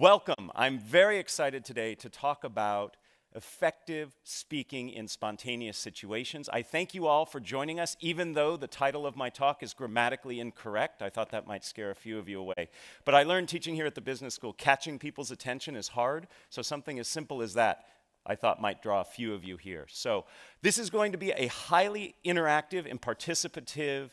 Welcome. I'm very excited today to talk about effective speaking in spontaneous situations. I thank you all for joining us, even though the title of my talk is grammatically incorrect. I thought that might scare a few of you away. But I learned teaching here at the business school, catching people's attention is hard, so something as simple as that I thought might draw a few of you here. So this is going to be a highly interactive and participative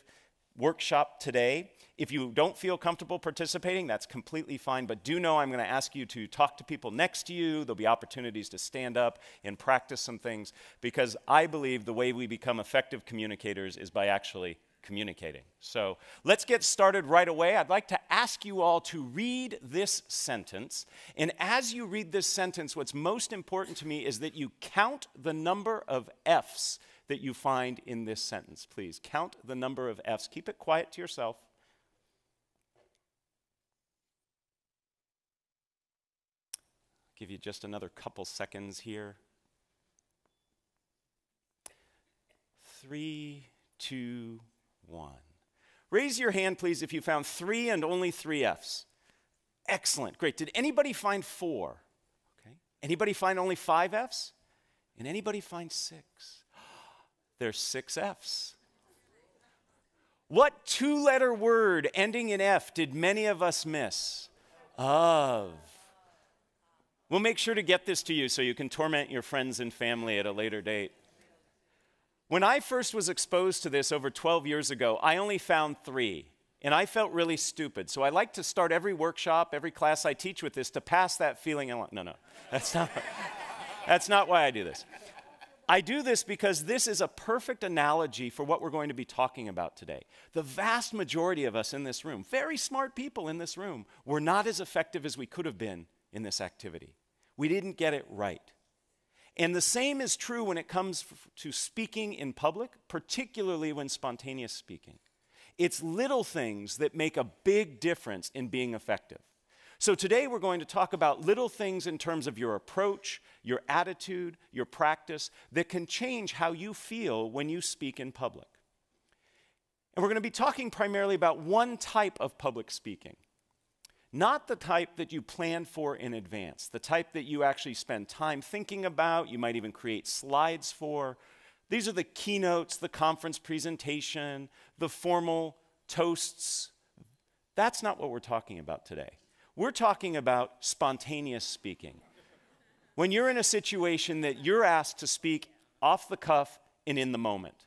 workshop today. If you don't feel comfortable participating, that's completely fine, but do know I'm going to ask you to talk to people next to you. There'll be opportunities to stand up and practice some things, because I believe the way we become effective communicators is by actually communicating. So let's get started right away. I'd like to ask you all to read this sentence, and as you read this sentence, what's most important to me is that you count the number of F's that you find in this sentence. Please count the number of F's. Keep it quiet to yourself. Give you just another couple seconds here. 3, 2, 1. Raise your hand, please, if you found 3 and only 3 F's. Excellent, great. Did anybody find 4? Okay. Anybody find only 5 F's? And anybody find 6? There's 6 F's. What 2-letter word ending in F did many of us miss? Of. We'll make sure to get this to you so you can torment your friends and family at a later date. When I first was exposed to this over 12 years ago, I only found 3, and I felt really stupid. So I like to start every workshop, every class I teach with this to pass that feeling along. No, that's not why I do this. I do this because this is a perfect analogy for what we're going to be talking about today. The vast majority of us in this room, very smart people in this room, were not as effective as we could have been in this activity. We didn't get it right. And the same is true when it comes to speaking in public, particularly when spontaneous speaking. It's little things that make a big difference in being effective. So today we're going to talk about little things in terms of your approach, your attitude, your practice that can change how you feel when you speak in public. And we're going to be talking primarily about one type of public speaking. Not the type that you plan for in advance, the type that you actually spend time thinking about, you might even create slides for. These are the keynotes, the conference presentation, the formal toasts. That's not what we're talking about today. We're talking about spontaneous speaking. When you're in a situation that you're asked to speak off the cuff and in the moment.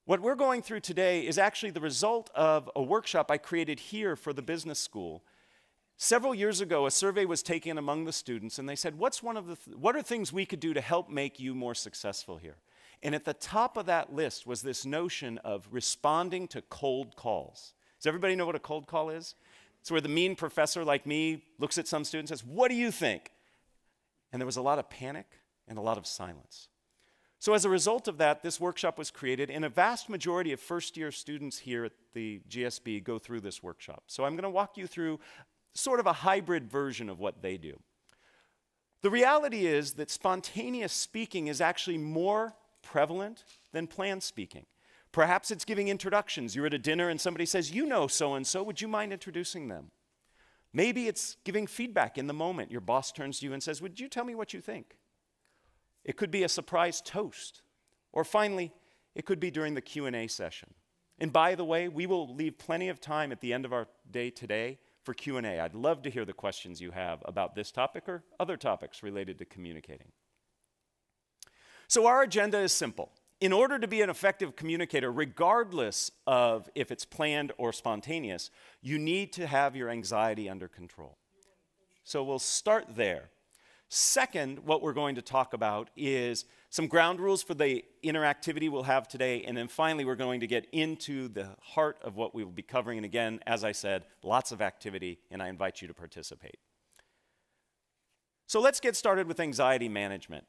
What we're going through today is actually the result of a workshop I created here for the business school. Several years ago, a survey was taken among the students, and they said, what are things we could do to help make you more successful here? And at the top of that list was this notion of responding to cold calls. Does everybody know what a cold call is? It's where the mean professor like me looks at some student and says, "What do you think?" And there was a lot of panic and a lot of silence. So as a result of that, this workshop was created, and a vast majority of first-year students here at the GSB go through this workshop. So I'm going to walk you through sort of a hybrid version of what they do. The reality is that spontaneous speaking is actually more prevalent than planned speaking. Perhaps it's giving introductions. You're at a dinner and somebody says, "You know so-and-so, would you mind introducing them?" Maybe it's giving feedback in the moment. Your boss turns to you and says, "Would you tell me what you think?" It could be a surprise toast. Or finally, it could be during the Q&A session. And by the way, we will leave plenty of time at the end of our day today for Q&A. I'd love to hear the questions you have about this topic or other topics related to communicating. So our agenda is simple. In order to be an effective communicator, regardless of if it's planned or spontaneous, you need to have your anxiety under control. So we'll start there. Second, what we're going to talk about is some ground rules for the interactivity we'll have today, and then finally we're going to get into the heart of what we will be covering. And again, as I said, lots of activity, and I invite you to participate. So let's get started with anxiety management.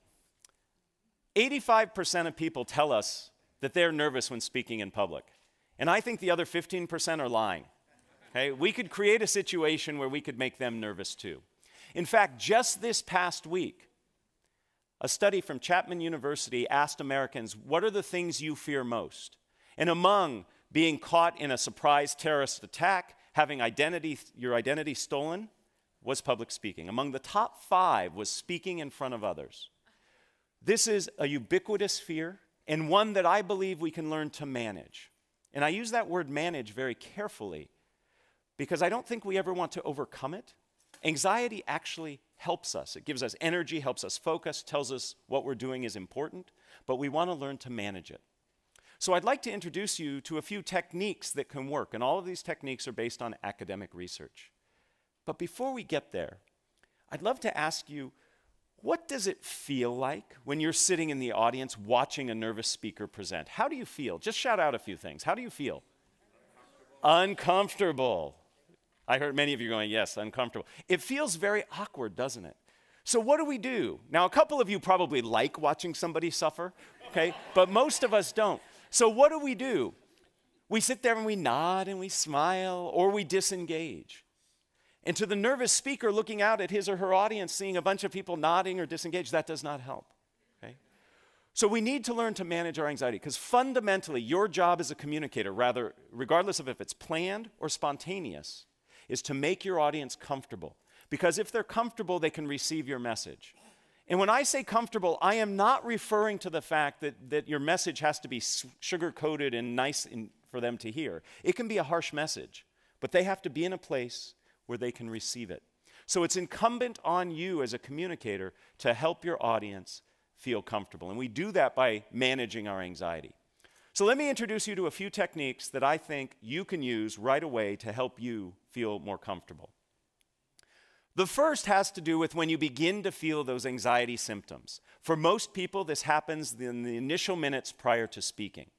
85% of people tell us that they're nervous when speaking in public, and I think the other 15% are lying. Okay? We could create a situation where we could make them nervous too. In fact, just this past week, a study from Chapman University asked Americans, what are the things you fear most? And among being caught in a surprise terrorist attack, having your identity stolen, was public speaking. Among the top 5 was speaking in front of others. This is a ubiquitous fear and one that I believe we can learn to manage. And I use that word manage very carefully because I don't think we ever want to overcome it. Anxiety actually helps us. It gives us energy, helps us focus, tells us what we're doing is important, but we want to learn to manage it. So I'd like to introduce you to a few techniques that can work, and all of these techniques are based on academic research. But before we get there, I'd love to ask you, what does it feel like when you're sitting in the audience watching a nervous speaker present? How do you feel? Just shout out a few things. How do you feel? Uncomfortable. I heard many of you going, yes, uncomfortable. It feels very awkward, doesn't it? So what do we do? Now, a couple of you probably like watching somebody suffer, okay? But most of us don't. So what do? We sit there and we nod and we smile, or we disengage. And to the nervous speaker looking out at his or her audience, seeing a bunch of people nodding or disengaged, that does not help, okay? So we need to learn to manage our anxiety, because fundamentally, your job as a communicator, rather, regardless of if it's planned or spontaneous, is to make your audience comfortable. Because if they're comfortable, they can receive your message. And when I say comfortable, I am not referring to the fact that your message has to be sugar-coated and nice for them to hear. It can be a harsh message, but they have to be in a place where they can receive it. So it's incumbent on you as a communicator to help your audience feel comfortable. And we do that by managing our anxiety. So let me introduce you to a few techniques that I think you can use right away to help you feel more comfortable. The first has to do with when you begin to feel those anxiety symptoms. For most people, this happens in the initial minutes prior to speaking.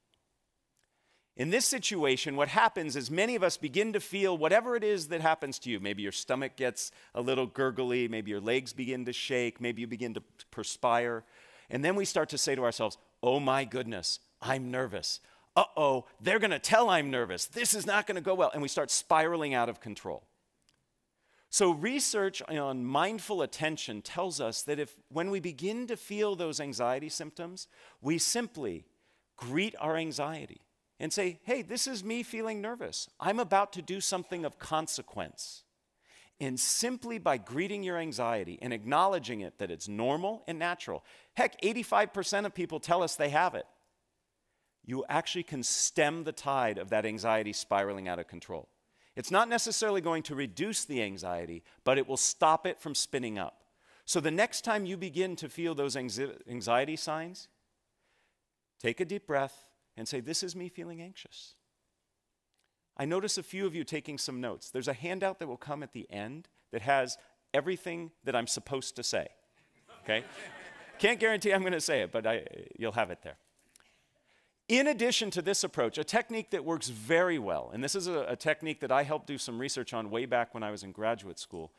In this situation, what happens is many of us begin to feel whatever it is that happens to you. Maybe your stomach gets a little gurgly, maybe your legs begin to shake, maybe you begin to perspire. And then we start to say to ourselves, oh my goodness, I'm nervous. Uh-oh, they're going to tell I'm nervous. This is not going to go well. And we start spiraling out of control. So research on mindful attention tells us that when we begin to feel those anxiety symptoms, we simply greet our anxiety and say, hey, this is me feeling nervous. I'm about to do something of consequence. And simply by greeting your anxiety and acknowledging it, that it's normal and natural. Heck, 85% of people tell us they have it. You actually can stem the tide of that anxiety spiraling out of control. It's not necessarily going to reduce the anxiety, but it will stop it from spinning up. So the next time you begin to feel those anxiety signs, take a deep breath and say, this is me feeling anxious. I notice a few of you taking some notes. There's a handout that will come at the end that has everything that I'm supposed to say, okay? Can't guarantee I'm going to say it, but you'll have it there. In addition to this approach, a technique that works very well, and this is a technique that I helped do some research on way back when I was in graduate school,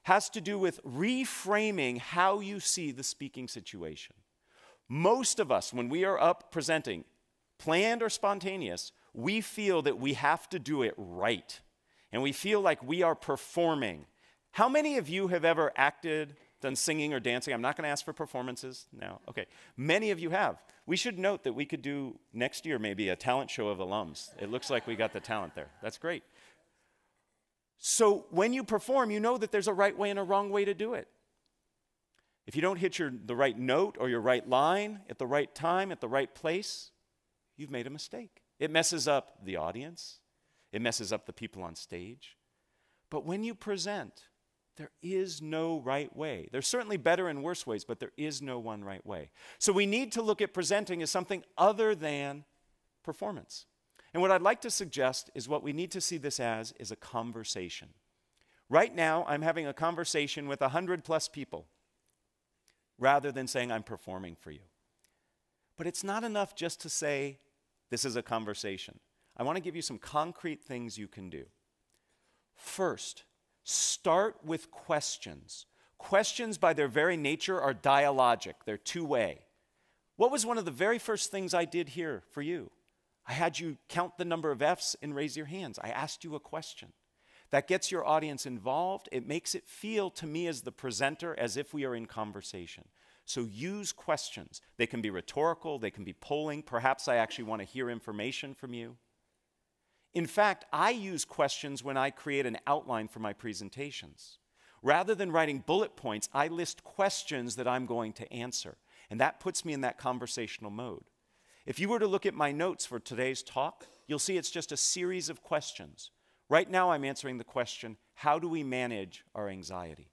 has to do with reframing how you see the speaking situation. Most of us, when we are up presenting, planned or spontaneous, we feel that we have to do it right. And we feel like we are performing. How many of you have ever acted, done singing or dancing? I'm not going to ask for performances now. Okay. Many of you have. We should note that we could do next year maybe a talent show of alums. It looks like we got the talent there. That's great. So when you perform, you know that there's a right way and a wrong way to do it. If you don't hit the right note or your right line at the right time, at the right place, you've made a mistake. It messes up the audience. It messes up the people on stage. But when you present, there is no right way. There's certainly better and worse ways, but there is no one right way. So we need to look at presenting as something other than performance. And what I'd like to suggest is what we need to see this as is a conversation. Right now, I'm having a conversation with 100+ people rather than saying I'm performing for you. But it's not enough just to say, this is a conversation. I want to give you some concrete things you can do. First, start with questions. Questions by their very nature are dialogic. They're two-way. What was one of the very first things I did here for you? I had you count the number of F's and raise your hands. I asked you a question. That gets your audience involved. It makes it feel to me as the presenter as if we are in conversation. So use questions. They can be rhetorical, they can be polling. Perhaps I actually want to hear information from you. In fact, I use questions when I create an outline for my presentations. Rather than writing bullet points, I list questions that I'm going to answer. And that puts me in that conversational mode. If you were to look at my notes for today's talk, you'll see it's just a series of questions. Right now, I'm answering the question, how do we manage our anxiety?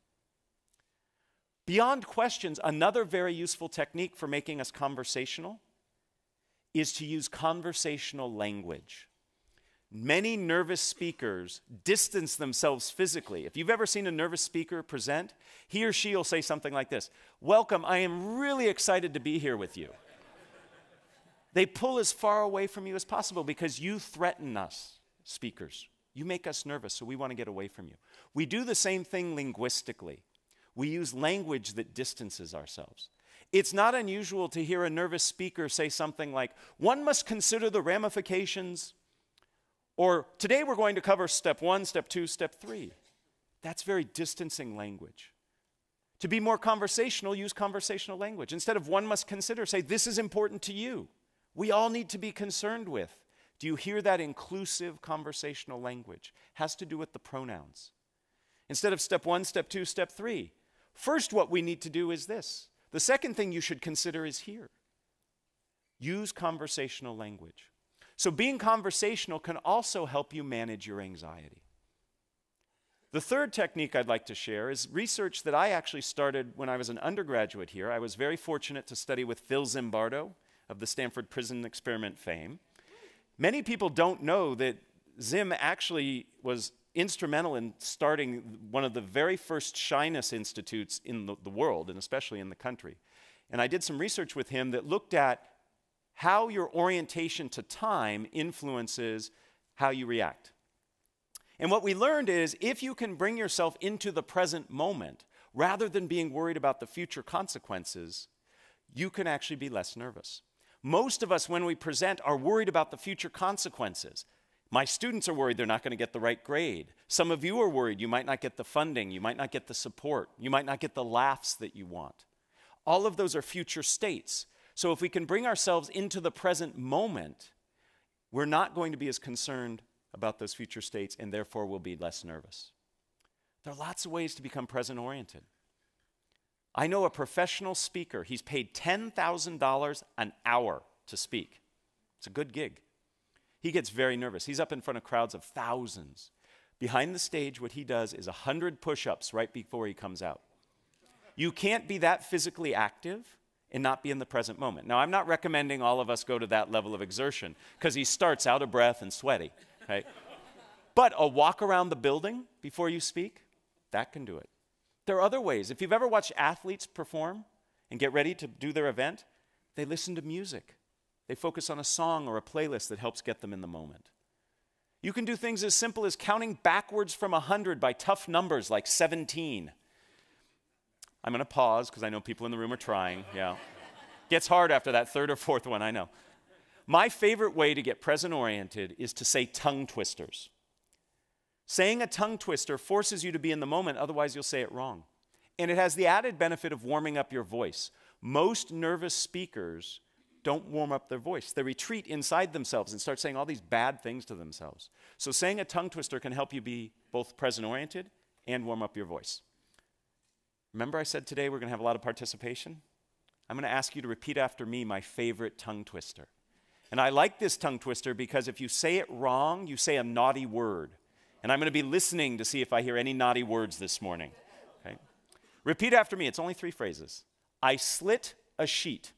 Beyond questions, another very useful technique for making us conversational is to use conversational language. Many nervous speakers distance themselves physically. If you've ever seen a nervous speaker present, he or she will say something like this, "Welcome, I am really excited to be here with you." They pull as far away from you as possible because you threaten us, speakers. You make us nervous, so we want to get away from you. We do the same thing linguistically. We use language that distances ourselves. It's not unusual to hear a nervous speaker say something like, "One must consider the ramifications," or "Today we're going to cover step 1, step 2, step 3. That's very distancing language. To be more conversational, use conversational language. Instead of "one must consider," say, "This is important to you. We all need to be concerned with." Do you hear that inclusive conversational language? Has to do with the pronouns. Instead of step 1, step 2, step 3. First, what we need to do is this. The second thing you should consider is here. Use conversational language. So being conversational can also help you manage your anxiety. The third technique I'd like to share is research that I actually started when I was an undergraduate here. I was very fortunate to study with Phil Zimbardo of the Stanford Prison Experiment fame. Many people don't know that Zim actually was instrumental in starting one of the very first shyness institutes in the world, and especially in the country. And I did some research with him that looked at how your orientation to time influences how you react. And what we learned is if you can bring yourself into the present moment, rather than being worried about the future consequences, you can actually be less nervous. Most of us, when we present, are worried about the future consequences. My students are worried they're not going to get the right grade. Some of you are worried you might not get the funding, you might not get the support, you might not get the laughs that you want. All of those are future states. So if we can bring ourselves into the present moment, we're not going to be as concerned about those future states, and therefore we'll be less nervous. There are lots of ways to become present-oriented. I know a professional speaker. He's paid $10,000 an hour to speak. It's a good gig. He gets very nervous. He's up in front of crowds of thousands. Behind the stage, what he does is 100 push-ups right before he comes out. You can't be that physically active and not be in the present moment. Now, I'm not recommending all of us go to that level of exertion because he starts out of breath and sweaty, right? But a walk around the building before you speak, that can do it. There are other ways. If you've ever watched athletes perform and get ready to do their event, they listen to music. They focus on a song or a playlist that helps get them in the moment. You can do things as simple as counting backwards from 100 by tough numbers like 17. I'm going to pause because I know people in the room are trying. Yeah. Gets hard after that third or fourth one, I know. My favorite way to get present-oriented is to say tongue twisters. Saying a tongue twister forces you to be in the moment, otherwise you'll say it wrong. And it has the added benefit of warming up your voice. Most nervous speakers don't warm up their voice. They retreat inside themselves and start saying all these bad things to themselves. So saying a tongue twister can help you be both present-oriented and warm up your voice. Remember I said today we're going to have a lot of participation? I'm going to ask you to repeat after me my favorite tongue twister. And I like this tongue twister because if you say it wrong, you say a naughty word. And I'm going to be listening to see if I hear any naughty words this morning. Okay? Repeat after me. It's only 3 phrases. I slit a sheet.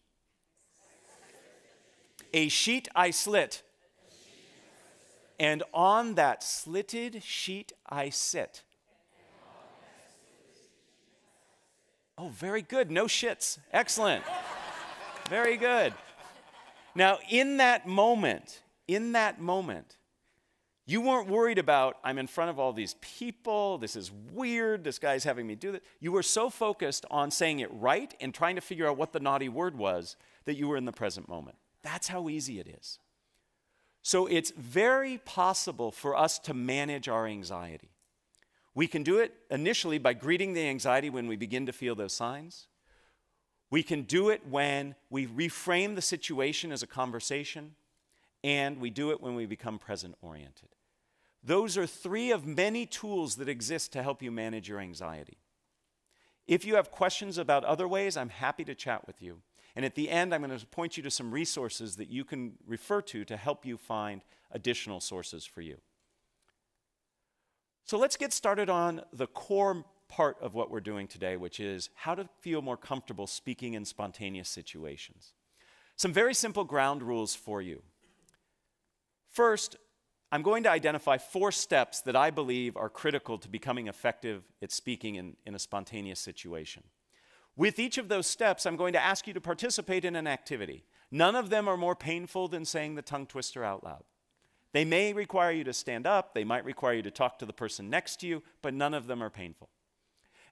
A sheet I slit. And on that slitted sheet I sit. Oh, very good. No shits. Excellent. Very good. Now, in that moment, you weren't worried about, I'm in front of all these people, this is weird, this guy's having me do this. You were so focused on saying it right and trying to figure out what the naughty word was that you were in the present moment. That's how easy it is. So it's very possible for us to manage our anxiety. We can do it initially by greeting the anxiety when we begin to feel those signs. We can do it when we reframe the situation as a conversation, and we do it when we become present-oriented. Those are 3 of many tools that exist to help you manage your anxiety. If you have questions about other ways, I'm happy to chat with you. And at the end, I'm going to point you to some resources that you can refer to help you find additional sources for you. So let's get started on the core part of what we're doing today, which is how to feel more comfortable speaking in spontaneous situations. Some very simple ground rules for you. First, I'm going to identify 4 steps that I believe are critical to becoming effective at speaking in a spontaneous situation. With each of those steps, I'm going to ask you to participate in an activity. None of them are more painful than saying the tongue twister out loud. They may require you to stand up, they might require you to talk to the person next to you, but none of them are painful.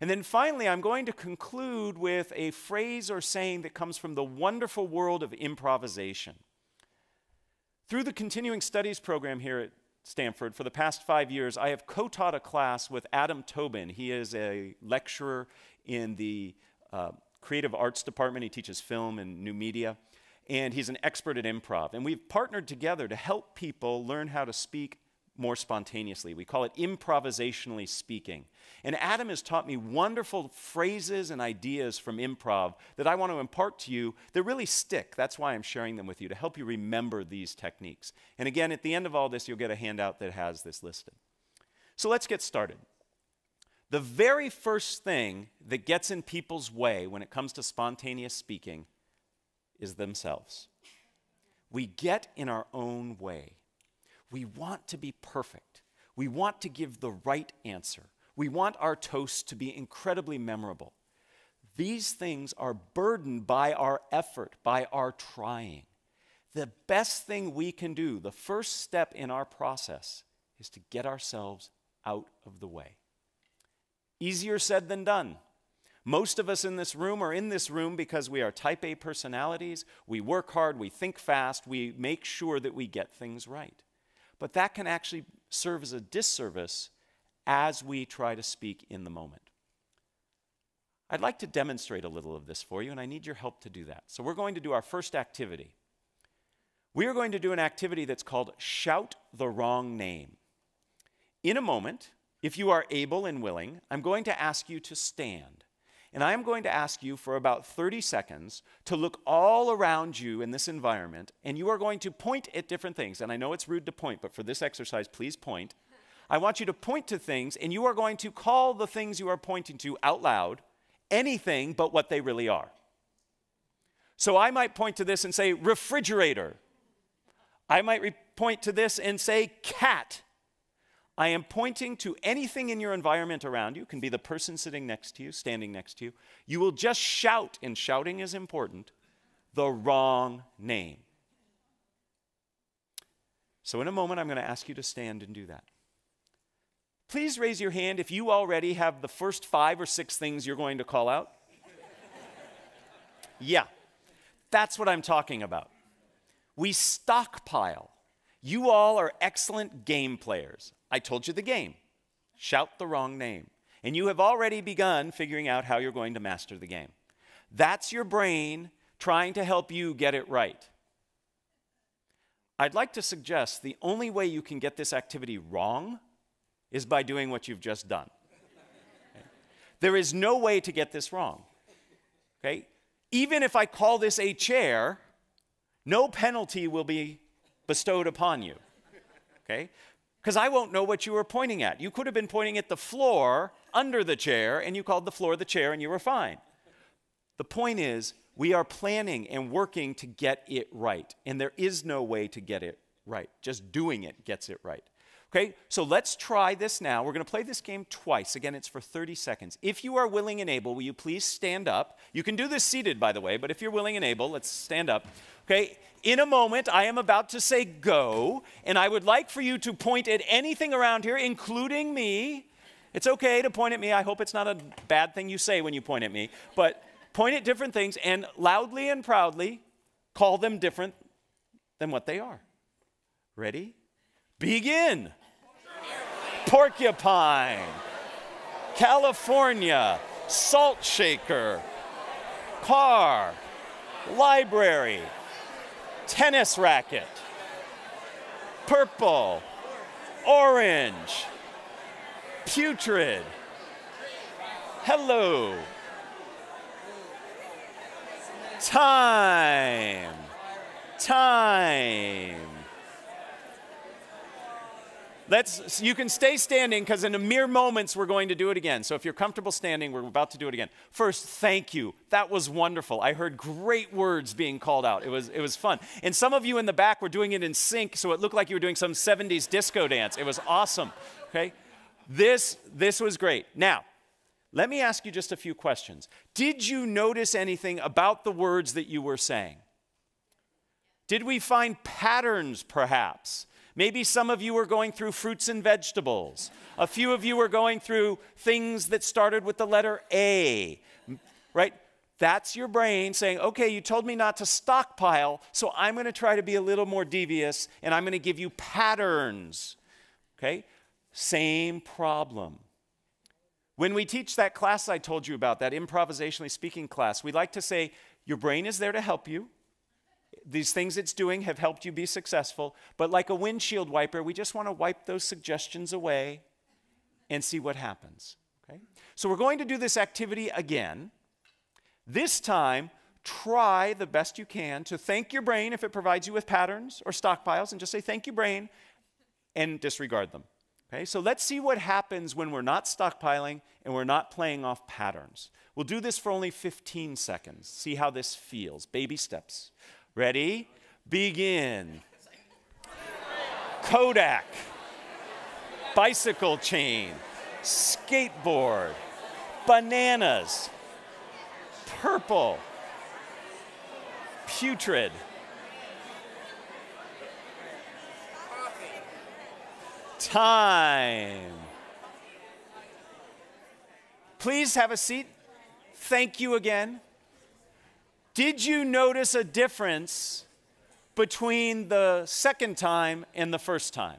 And then finally, I'm going to conclude with a phrase or saying that comes from the wonderful world of improvisation. Through the continuing studies program here at Stanford, for the past 5 years, I have co-taught a class with Adam Tobin. He is a lecturer in the creative arts department. He teaches film and new media, and he's an expert at improv. And we've partnered together to help people learn how to speak more spontaneously. We call it improvisationally speaking. And Adam has taught me wonderful phrases and ideas from improv that I want to impart to you that really stick. That's why I'm sharing them with you, to help you remember these techniques. And again, at the end of all this, you'll get a handout that has this listed. So let's get started. The very first thing that gets in people's way when it comes to spontaneous speaking is themselves. We get in our own way. We want to be perfect. We want to give the right answer. We want our toast to be incredibly memorable. These things are burdened by our effort, by our trying. The best thing we can do, the first step in our process, is to get ourselves out of the way. Easier said than done. Most of us in this room are in this room because we are type A personalities. We work hard, we think fast, we make sure that we get things right. But that can actually serve as a disservice as we try to speak in the moment. I'd like to demonstrate a little of this for you, and I need your help to do that. So we're going to do our first activity. We are going to do an activity that's called Shout the Wrong Name. In a moment, if you are able and willing, I'm going to ask you to stand. And I am going to ask you for about 30 seconds to look all around you in this environment, and you are going to point at different things. And I know it's rude to point, but for this exercise, please point. I want you to point to things, and you are going to call the things you are pointing to out loud anything but what they really are. So I might point to this and say refrigerator. I might point to this and say cat. I am pointing to anything in your environment around you. It can be the person sitting next to you, standing next to you. You will just shout, and shouting is important, the wrong name. So in a moment, I'm going to ask you to stand and do that. Please raise your hand if you already have the first 5 or 6 things you're going to call out. Yeah, that's what I'm talking about. We stockpile. You all are excellent game players. I told you the game. Shout the wrong name. And you have already begun figuring out how you're going to master the game. That's your brain trying to help you get it right. I'd like to suggest the only way you can get this activity wrong is by doing what you've just done. Okay? There is no way to get this wrong. Okay? Even if I call this a chair, no penalty will be bestowed upon you. Okay? Because I won't know what you were pointing at. You could have been pointing at the floor under the chair, and you called the floor the chair, and you were fine. The point is, we are planning and working to get it right, and there is no way to get it right. Just doing it gets it right. Okay, so let's try this now. We're going to play this game twice. Again, it's for 30 seconds. If you are willing and able, will you please stand up? You can do this seated, by the way, but if you're willing and able, let's stand up. Okay, in a moment, I am about to say go, and I would like for you to point at anything around here, including me. It's okay to point at me. I hope it's not a bad thing you say when you point at me, but point at different things and loudly and proudly call them different than what they are. Ready? Begin. Porcupine, California, salt shaker, car, library, tennis racket, purple, orange, putrid, hello, Time. Time. You can stay standing because in a mere moments we're going to do it again. So if you're comfortable standing, we're about to do it again. First, thank you. That was wonderful. I heard great words being called out. It was fun. And some of you in the back were doing it in sync, so it looked like you were doing some 70s disco dance. It was awesome. Okay? This was great. Now, let me ask you just a few questions. Did you notice anything about the words that you were saying? Did we find patterns, perhaps? Maybe some of you were going through fruits and vegetables. A few of you were going through things that started with the letter A, right? That's your brain saying, okay, you told me not to stockpile, so I'm going to try to be a little more devious, and I'm going to give you patterns, okay? Same problem. When we teach that class I told you about, that improvisationally speaking class, we like to say, your brain is there to help you. These things it's doing have helped you be successful, but like a windshield wiper, we just want to wipe those suggestions away and see what happens, okay? So we're going to do this activity again. This time, try the best you can to thank your brain if it provides you with patterns or stockpiles, and just say, thank you, brain, and disregard them, okay? So let's see what happens when we're not stockpiling and we're not playing off patterns. We'll do this for only 15 seconds. See how this feels. Baby steps. Ready? Begin. Kodak. Bicycle chain. Skateboard. Bananas. Purple. Putrid. Time. Please have a seat. Thank you again. Did you notice a difference between the second time and the first time?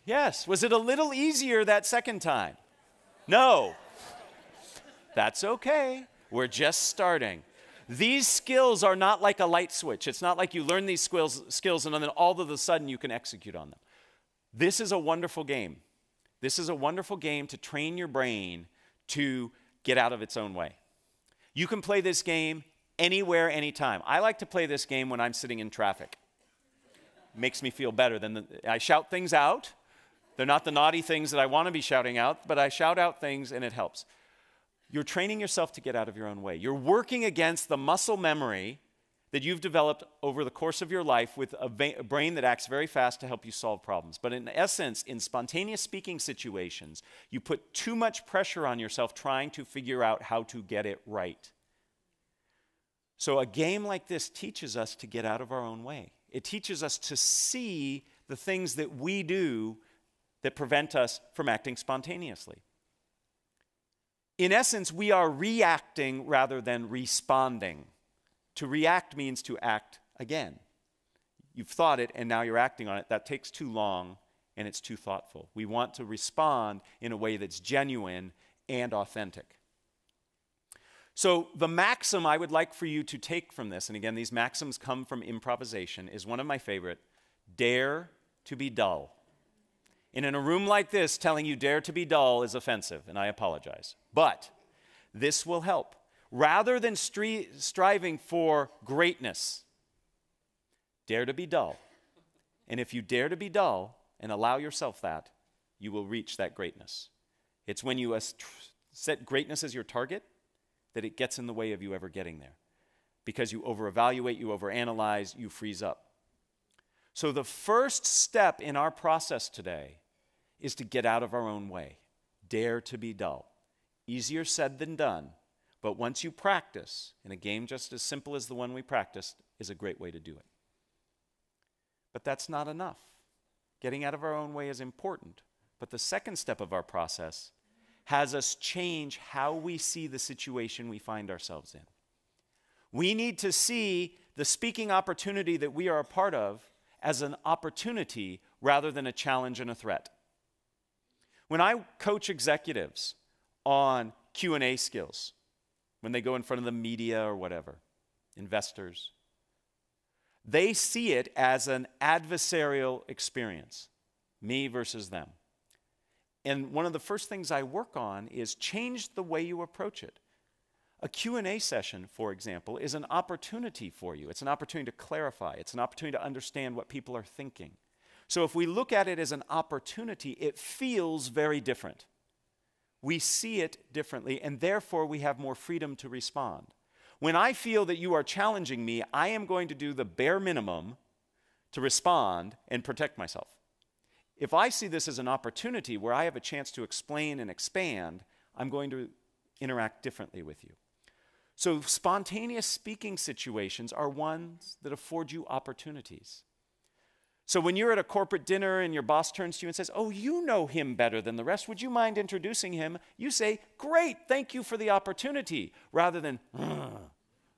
Yes. Was it a little easier that second time? No. That's okay. We're just starting. These skills are not like a light switch. It's not like you learn these skills and then all of a sudden you can execute on them. This is a wonderful game. This is a wonderful game to train your brain to get out of its own way. You can play this game anywhere, anytime. I like to play this game when I'm sitting in traffic. Makes me feel better. I shout things out. They're not the naughty things that I want to be shouting out, but I shout out things and it helps. You're training yourself to get out of your own way. You're working against the muscle memory that you've developed over the course of your life with a brain that acts very fast to help you solve problems. But in essence, in spontaneous speaking situations, you put too much pressure on yourself trying to figure out how to get it right. So a game like this teaches us to get out of our own way. It teaches us to see the things that we do that prevent us from acting spontaneously. In essence, we are reacting rather than responding. To react means to act again. You've thought it and now you're acting on it. That takes too long and it's too thoughtful. We want to respond in a way that's genuine and authentic. So the maxim I would like for you to take from this, and again, these maxims come from improvisation, is one of my favorite: dare to be dull. And in a room like this, telling you dare to be dull is offensive, and I apologize. But this will help. Rather than striving for greatness, dare to be dull. And if you dare to be dull and allow yourself that, you will reach that greatness. It's when you set greatness as your target that it gets in the way of you ever getting there. Because you over-evaluate, you over-analyze, you freeze up. So the first step in our process today is to get out of our own way. Dare to be dull. Easier said than done, but once you practice, in a game just as simple as the one we practiced, is a great way to do it. But that's not enough. Getting out of our own way is important, but the second step of our process has us change how we see the situation we find ourselves in. We need to see the speaking opportunity that we are a part of as an opportunity rather than a challenge and a threat. When I coach executives on Q&A skills, when they go in front of the media or whatever, investors, they see it as an adversarial experience, me versus them. And one of the first things I work on is change the way you approach it. A Q&A session, for example, is an opportunity for you. It's an opportunity to clarify. It's an opportunity to understand what people are thinking. So if we look at it as an opportunity, it feels very different. We see it differently, and therefore we have more freedom to respond. When I feel that you are challenging me, I am going to do the bare minimum to respond and protect myself. If I see this as an opportunity where I have a chance to explain and expand, I'm going to interact differently with you. So spontaneous speaking situations are ones that afford you opportunities. So when you're at a corporate dinner and your boss turns to you and says, oh, you know him better than the rest, would you mind introducing him? You say, great, thank you for the opportunity, rather than,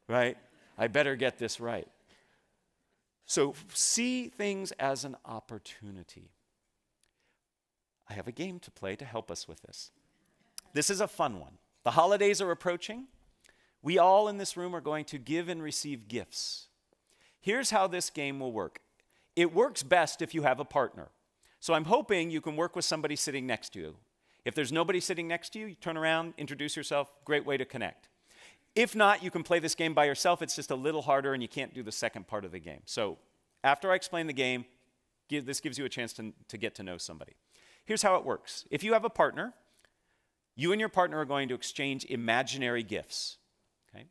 right? I better get this right. So see things as an opportunity. I have a game to play to help us with this. This is a fun one. The holidays are approaching. We all in this room are going to give and receive gifts. Here's how this game will work. It works best if you have a partner. So I'm hoping you can work with somebody sitting next to you. If there's nobody sitting next to you, you turn around, introduce yourself, great way to connect. If not, you can play this game by yourself. It's just a little harder and you can't do the second part of the game. So after I explain the game, this gives you a chance to get to know somebody. Here's how it works. If you have a partner, you and your partner are going to exchange imaginary gifts. Okay?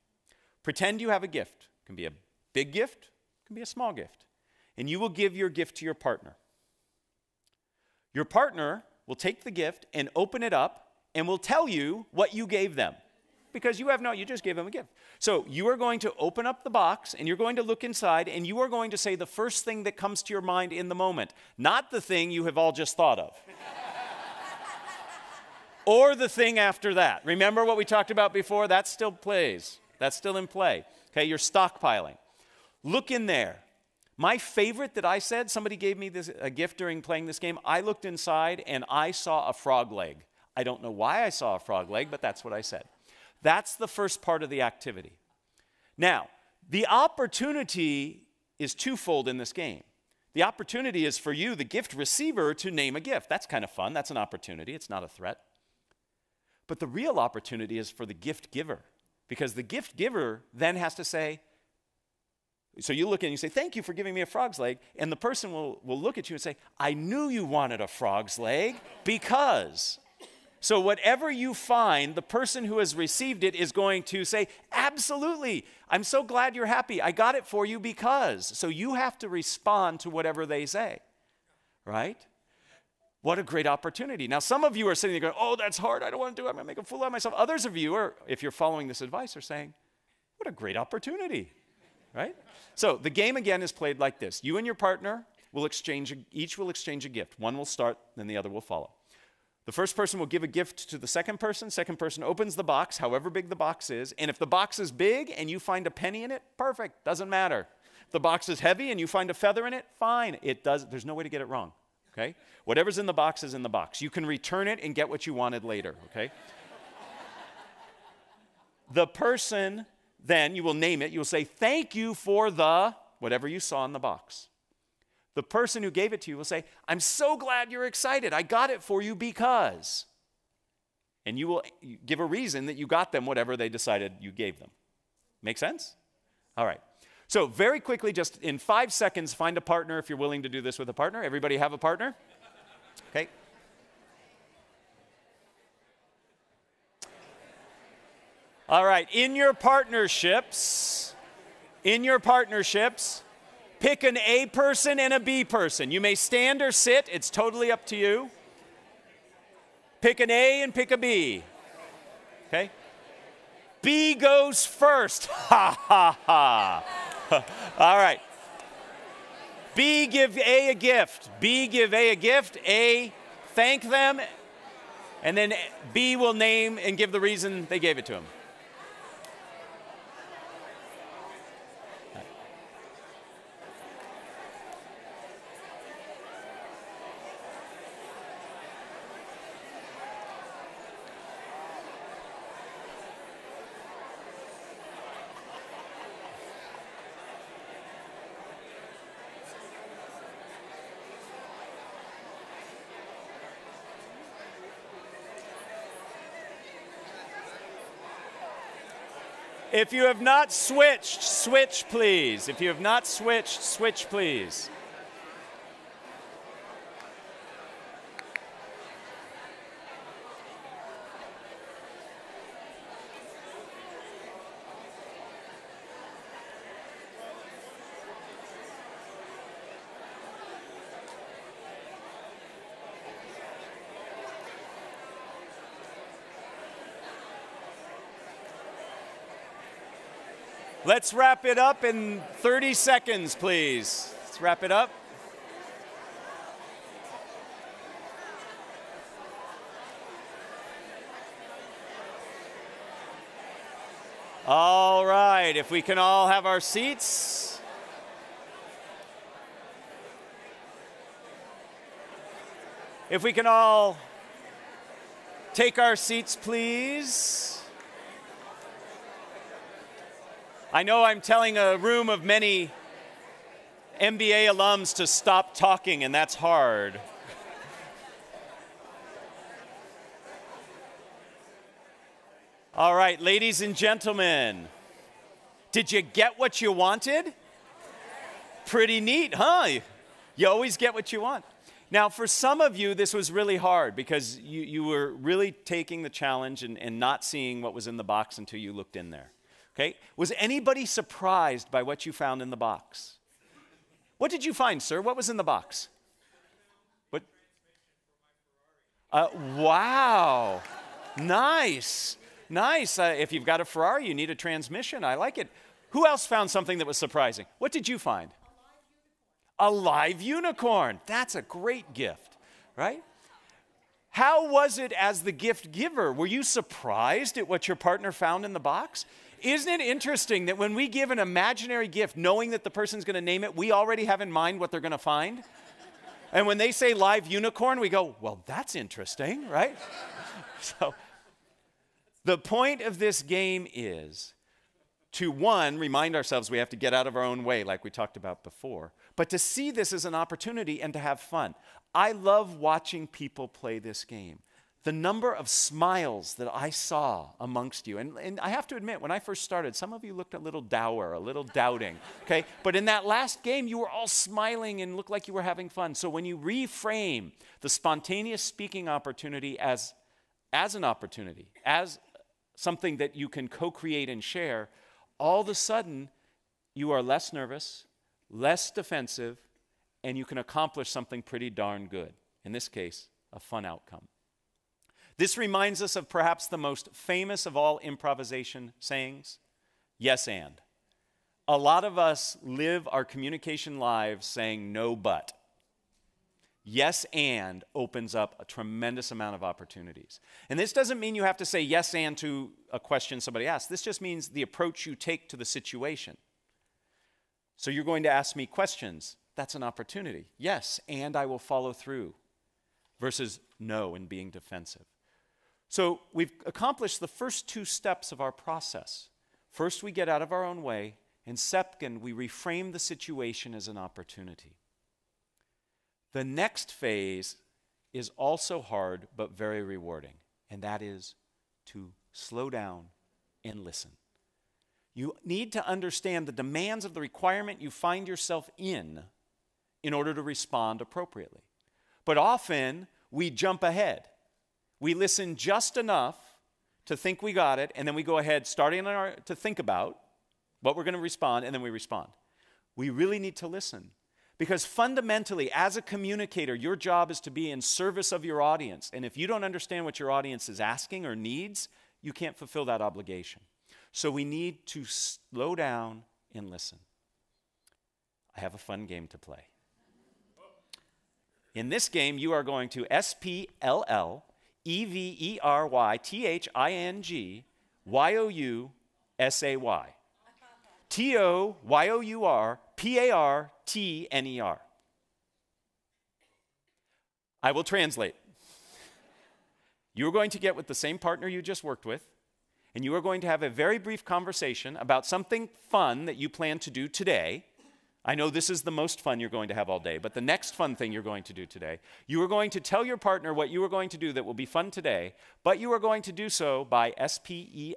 Pretend you have a gift. It can be a big gift, it can be a small gift. And you will give your gift to your partner. Your partner will take the gift and open it up and will tell you what you gave them. Because you just gave them a gift. So you are going to open up the box and you're going to look inside and you are going to say the first thing that comes to your mind in the moment, not the thing you have all just thought of. Or the thing after that. Remember what we talked about before? That still plays. That's still in play. Okay, you're stockpiling. Look in there. My favorite that I said, somebody gave me a gift during playing this game. I looked inside and I saw a frog leg. I don't know why I saw a frog leg, but that's what I said. That's the first part of the activity. Now, the opportunity is twofold in this game. The opportunity is for you, the gift receiver, to name a gift. That's kind of fun. That's an opportunity. It's not a threat. But the real opportunity is for the gift giver, because the gift giver then has to say, so you look and you say, thank you for giving me a frog's leg, and the person will look at you and say, I knew you wanted a frog's leg because. So whatever you find, the person who has received it is going to say, absolutely, I'm so glad you're happy. I got it for you because. So you have to respond to whatever they say, right? What a great opportunity. Now, some of you are sitting there going, oh, that's hard. I don't want to do it. I'm going to make a fool out of myself. Others of you are, if you're following this advice, are saying, what a great opportunity, right? So the game, again, is played like this. You and your partner each will exchange a gift. One will start, then the other will follow. The first person will give a gift to the second person. Second person opens the box, however big the box is. And if the box is big and you find a penny in it, perfect, doesn't matter. If the box is heavy and you find a feather in it, fine. There's no way to get it wrong, okay? Whatever's in the box is in the box. You can return it and get what you wanted later, okay? The person, then, you will name it. You will say, thank you for the whatever you saw in the box. The person who gave it to you will say, I'm so glad you're excited. I got it for you because. And you will give a reason that you got them whatever they decided you gave them. Make sense? All right. So very quickly, just in 5 seconds, find a partner if you're willing to do this with a partner. Everybody have a partner? Okay. All right. In your partnerships, pick an A person and a B person. You may stand or sit. It's totally up to you. Pick an A and pick a B. Okay? B goes first. Ha, ha, ha. All right. B, give A a gift. B, give A a gift. A, thank them. And then B will name and give the reason they gave it to him. If you have not switched, switch, please. If you have not switched, switch, please. Let's wrap it up in 30 seconds, please. Let's wrap it up. All right, if we can all have our seats. If we can all take our seats, please. I know I'm telling a room of many MBA alums to stop talking, and that's hard. All right, ladies and gentlemen, did you get what you wanted? Pretty neat, huh? You always get what you want. Now, for some of you, this was really hard because you were really taking the challenge and not seeing what was in the box until you looked in there. Okay? Was anybody surprised by what you found in the box? What did you find, sir? What was in the box? What? Wow. Nice. Nice. If you've got a Ferrari, you need a transmission. I like it. Who else found something that was surprising? What did you find? A live unicorn. That's a great gift, right? How was it as the gift giver? Were you surprised at what your partner found in the box? Isn't it interesting that when we give an imaginary gift, knowing that the person's going to name it, we already have in mind what they're going to find? And when they say live unicorn, we go, well, that's interesting, right? So the point of this game is to, one, remind ourselves we have to get out of our own way, like we talked about before, but to see this as an opportunity and to have fun. I love watching people play this game. The number of smiles that I saw amongst you, and I have to admit, when I first started, some of you looked a little dour, a little doubting, okay? But in that last game, you were all smiling and looked like you were having fun. So when you reframe the spontaneous speaking opportunity as an opportunity, as something that you can co-create and share, all of a sudden, you are less nervous, less defensive, and you can accomplish something pretty darn good. In this case, a fun outcome. This reminds us of perhaps the most famous of all improvisation sayings, yes and. A lot of us live our communication lives saying no but. Yes and opens up a tremendous amount of opportunities. And this doesn't mean you have to say yes and to a question somebody asks. This just means the approach you take to the situation. So you're going to ask me questions. That's an opportunity. Yes, and I will follow through. Versus no and being defensive. So we've accomplished the first two steps of our process. First, we get out of our own way, and second, we reframe the situation as an opportunity. The next phase is also hard but very rewarding, and that is to slow down and listen. You need to understand the demands of the requirement you find yourself in order to respond appropriately. But often, we jump ahead. We listen just enough to think we got it, and then we go ahead, to think about what we're going to respond, and then we respond. We really need to listen. Because fundamentally, as a communicator, your job is to be in service of your audience. And if you don't understand what your audience is asking or needs, you can't fulfill that obligation. So we need to slow down and listen. I have a fun game to play. In this game, you are going to SPLLEVERYTHINGYOUSAY. TOYOURPARTNER. I will translate. You are going to get with the same partner you just worked with, and you are going to have a very brief conversation about something fun that you plan to do today. I know this is the most fun you're going to have all day, but the next fun thing you're going to do today, you are going to tell your partner what you are going to do that will be fun today, but you are going to do so by spellingit.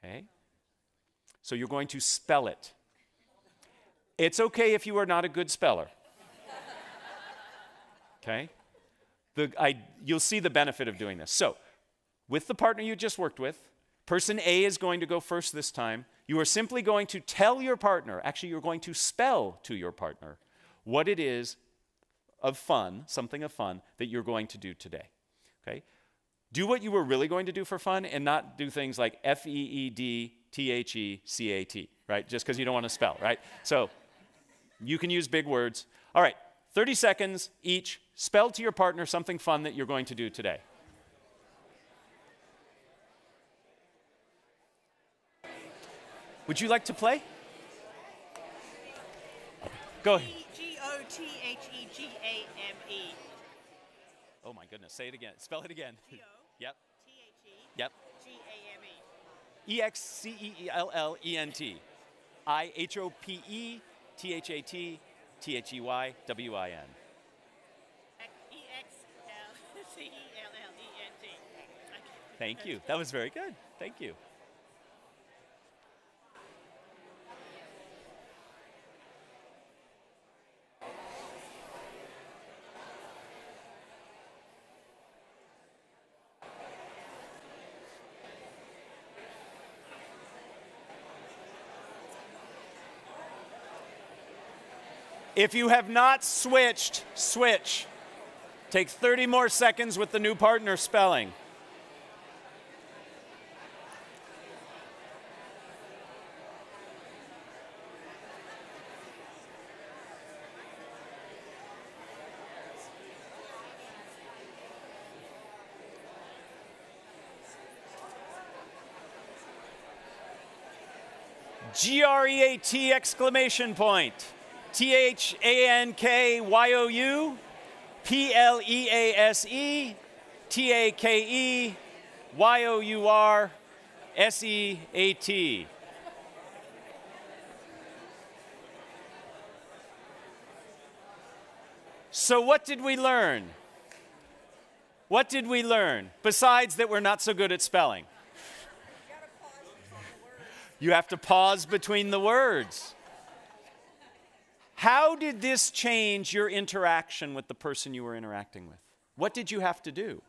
Okay? So you're going to spell it. It's okay if you are not a good speller. Okay? You'll see the benefit of doing this. So, with the partner you just worked with, person A is going to go first this time. You are simply going to tell your partner, actually you're going to spell to your partner what it is of fun, something of fun, that you're going to do today. Okay? Do what you were really going to do for fun and not do things like FEEDTHECAT, right? Just because you don't want to spell, right? So you can use big words. All right, 30 seconds each. Spell to your partner something fun that you're going to do today. Would you like to play? Go ahead. Gothegame. Oh my goodness, say it again. Spell it again. Yep. Yep. EXCELLENT. IHOPETHAT THEYWIN. EXLCELLENT. Thank you. That was very good. Thank you. If you have not switched, switch. Take 30 more seconds with the new partner spelling. GREAT exclamation point. THANKYOU, PLEASE, TAKEYOURSEAT. So what did we learn? What did we learn? Besides that we're not so good at spelling. You have to pause between the words. How did this change your interaction with the person you were interacting with? What did you have to do?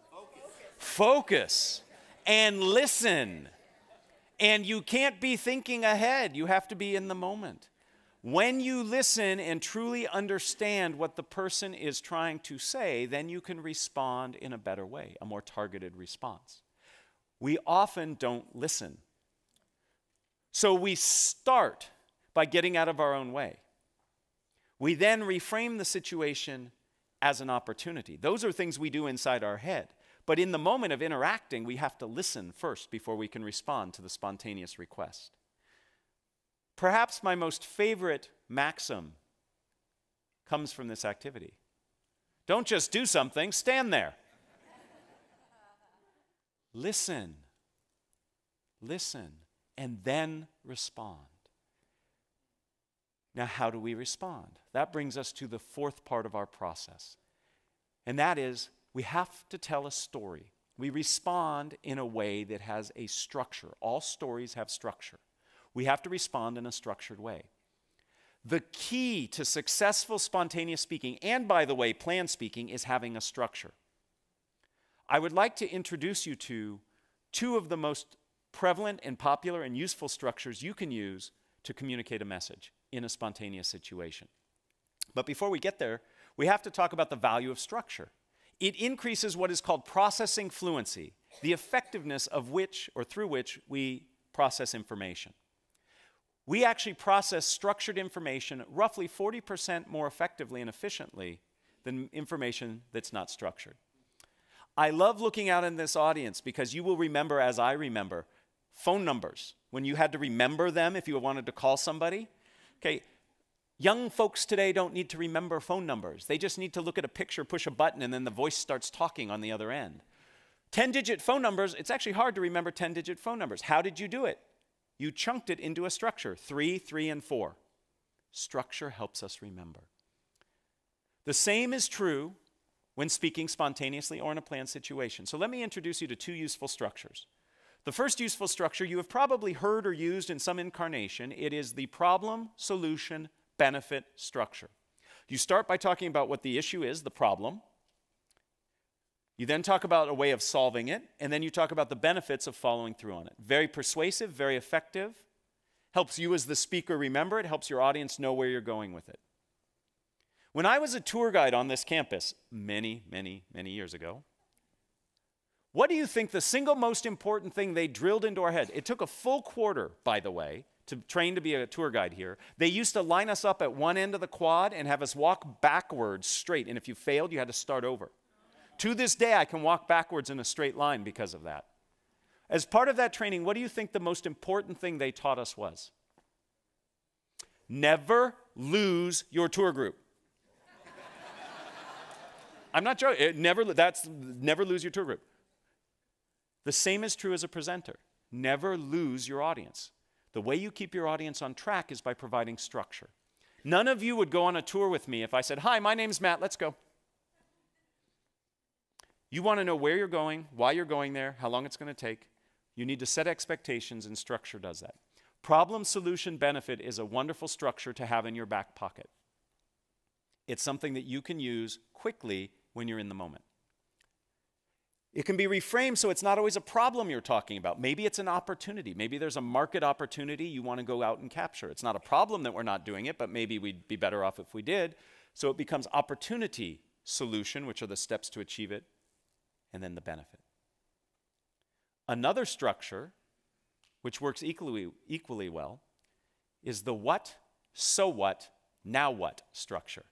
Focus and listen. And you can't be thinking ahead. You have to be in the moment. When you listen and truly understand what the person is trying to say, then you can respond in a better way, a more targeted response. We often don't listen. So we start by getting out of our own way. We then reframe the situation as an opportunity. Those are things we do inside our head. But in the moment of interacting, we have to listen first before we can respond to the spontaneous request. Perhaps my most favorite maxim comes from this activity. Don't just do something, stand there. Listen, and then respond. Now, how do we respond? That brings us to the fourth part of our process. And that is, we have to tell a story. We respond in a way that has a structure. All stories have structure. We have to respond in a structured way. The key to successful spontaneous speaking, and by the way, planned speaking, is having a structure. I would like to introduce you to two of the most prevalent and popular and useful structures you can use to communicate a message in a spontaneous situation. But before we get there, we have to talk about the value of structure. It increases what is called processing fluency, the effectiveness of which or through which we process information. We actually process structured information roughly 40% more effectively and efficiently than information that's not structured. I love looking out in this audience because you will remember, as I remember, phone numbers. When you had to remember them if you wanted to call somebody. Okay, young folks today don't need to remember phone numbers. They just need to look at a picture, push a button, and then the voice starts talking on the other end. 10-digit phone numbers, it's actually hard to remember 10-digit phone numbers. How did you do it? You chunked it into a structure, 3, 3, and 4. Structure helps us remember. The same is true when speaking spontaneously or in a planned situation. So let me introduce you to 2 useful structures. The first useful structure you have probably heard or used in some incarnation. It is the problem, solution, benefit structure. You start by talking about what the issue is, the problem. You then talk about a way of solving it, and then you talk about the benefits of following through on it. Very persuasive, very effective. Helps you as the speaker remember it, helps your audience know where you're going with it. When I was a tour guide on this campus many, many, many years ago, what do you think the single most important thing they drilled into our head? It took a full quarter, by the way, to train to be a tour guide here. They used to line us up at one end of the quad and have us walk backwards straight, and if you failed, you had to start over. To this day, I can walk backwards in a straight line because of that. As part of that training, what do you think the most important thing they taught us was? Never lose your tour group. I'm not joking. Never lose your tour group. The same is true as a presenter. Never lose your audience. The way you keep your audience on track is by providing structure. None of you would go on a tour with me if I said, "Hi, my name's Matt, let's go." You want to know where you're going, why you're going there, how long it's going to take. You need to set expectations, and structure does that. Problem, solution, benefit is a wonderful structure to have in your back pocket. It's something that you can use quickly when you're in the moment. It can be reframed so it's not always a problem you're talking about. Maybe it's an opportunity. Maybe there's a market opportunity you want to go out and capture. It's not a problem that we're not doing it, but maybe we'd be better off if we did. So it becomes opportunity, solution, which are the steps to achieve it, and then the benefit. Another structure, which works equally well, is the what, so what, now what structure.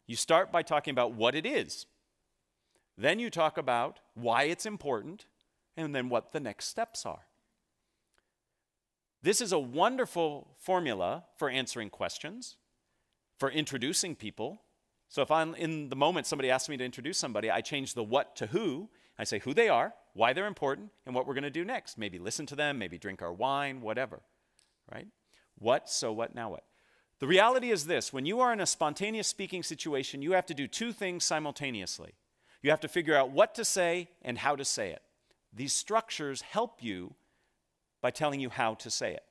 You start by talking about what it is. Then you talk about why it's important, and then what the next steps are. This is a wonderful formula for answering questions, for introducing people. So if I'm in the moment somebody asks me to introduce somebody, I change the what to who. I say who they are, why they're important, and what we're going to do next. Maybe listen to them, maybe drink our wine, whatever, right? What, so what, now what? The reality is this: when you are in a spontaneous speaking situation, you have to do 2 things simultaneously. You have to figure out what to say and how to say it. These structures help you by telling you how to say it.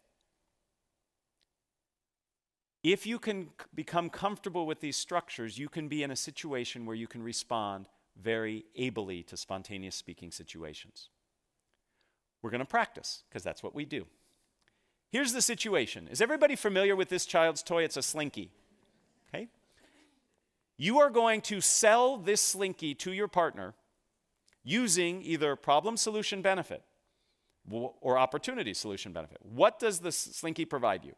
If you can become comfortable with these structures, you can be in a situation where you can respond very ably to spontaneous speaking situations. We're going to practice, because that's what we do. Here's the situation. Is everybody familiar with this child's toy? It's a Slinky. Okay? You are going to sell this Slinky to your partner using either problem, solution, benefit, or opportunity, solution, benefit. What does the Slinky provide you?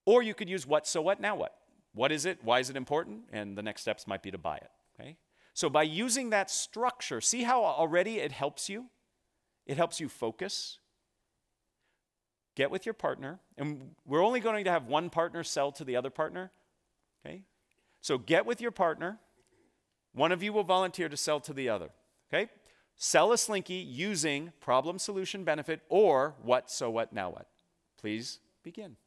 Or you could use what, so what, now what? What is it? Why is it important? And the next steps might be to buy it. Okay? So by using that structure, see how already it helps you? It helps you focus. Get with your partner, and we're only going to have one partner sell to the other partner. Okay? So get with your partner. One of you will volunteer to sell to the other. Okay? Sell a Slinky using problem, solution, benefit, or what, so what, now what. Please begin.